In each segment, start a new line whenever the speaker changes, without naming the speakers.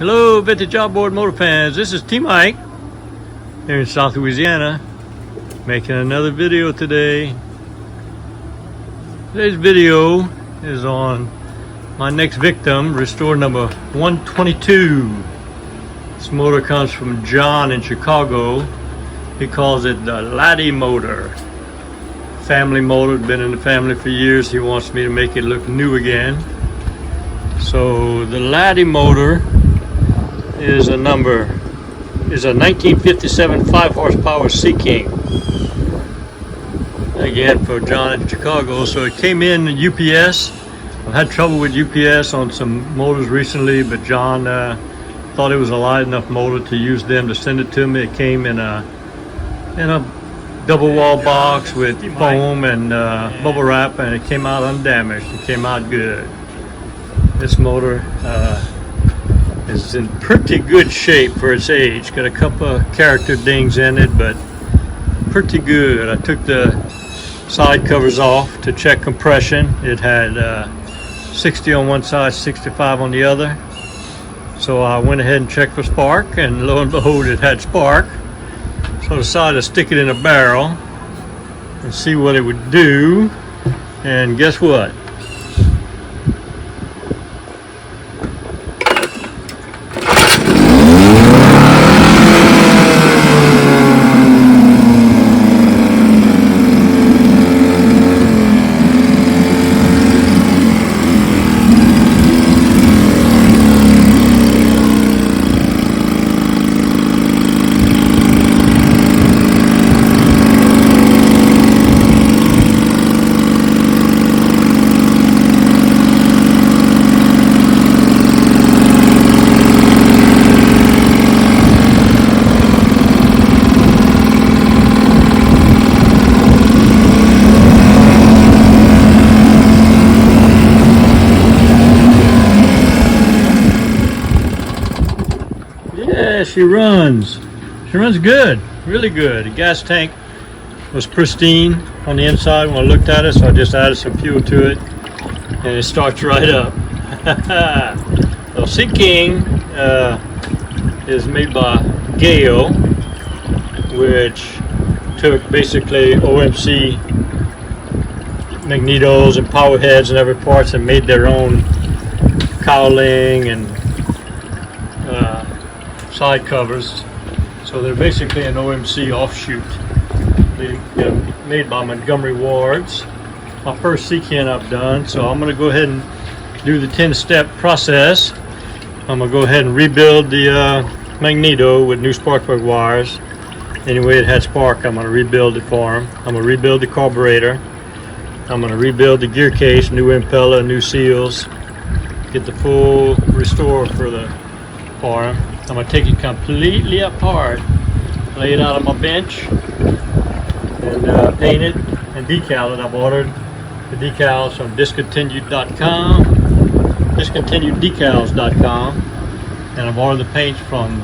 Hello, vintage outboard motor fans. This is T Mike here in South Louisiana, making another video today. Today's video is on my next victim, restore number 122. This motor comes from John in Chicago. He calls it the Laddie motor. Family motor, been in the family for years. He wants me to make it look new again. So the Laddie motor is a 1957 5 horsepower Sea King. Again, for John in Chicago. So it came in UPS. I've had trouble with UPS on some motors recently, but John thought it was a light enough motor to use them to send it to me. It came in a double wall box with foam and bubble wrap, and it came out undamaged. It came out good. This motor is in pretty good shape for its age. Got a couple of character dings in it, but pretty good. I took the side covers off to check compression. It had 60 on one side, 65 on the other. So I went ahead and checked for spark, and lo and behold, it had spark. So I decided to stick it in a barrel and see what it would do. And guess what? Yeah, she runs. She runs good, really good. The gas tank was pristine on the inside when I looked at it, so I just added some fuel to it, and it starts right up. The Sea King is made by Gale, which took basically OMC magnetos and power heads and every parts and made their own cowling and side covers. So they're basically an OMC offshoot. They made by Montgomery Wards. My first Sea King I've done, so I'm going to go ahead and do the 10-step process. I'm going to go ahead and rebuild the magneto with new spark plug wires. Anyway, it had spark, I'm going to rebuild it for him. I'm going to rebuild the carburetor. I'm going to rebuild the gear case, new impeller, new seals. Get the full restore for him. I'm going to take it completely apart, lay it out on my bench, and paint it and decal it. I've ordered the decals from discontinueddecals.com, and I've ordered the paints from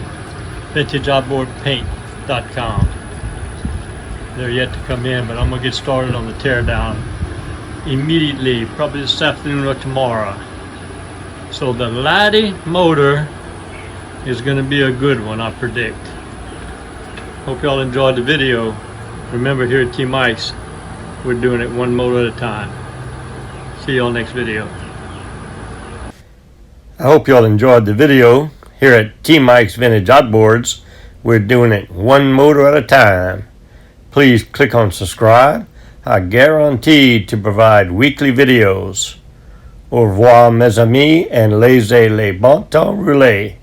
vintageoutboardpaint.com. They're yet to come in, but I'm going to get started on the teardown immediately, probably this afternoon or tomorrow. So the Laddie motor is going to be a good one, I predict. Hope y'all enjoyed the video. Remember, here at T Mike's, we're doing it one motor at a time. See y'all next video. I hope y'all enjoyed the video. Here at T Mike's Vintage Outboards, we're doing it one motor at a time. Please click on subscribe. I guarantee to provide weekly videos. Au revoir mes amis, and laissez les bon temps rouler.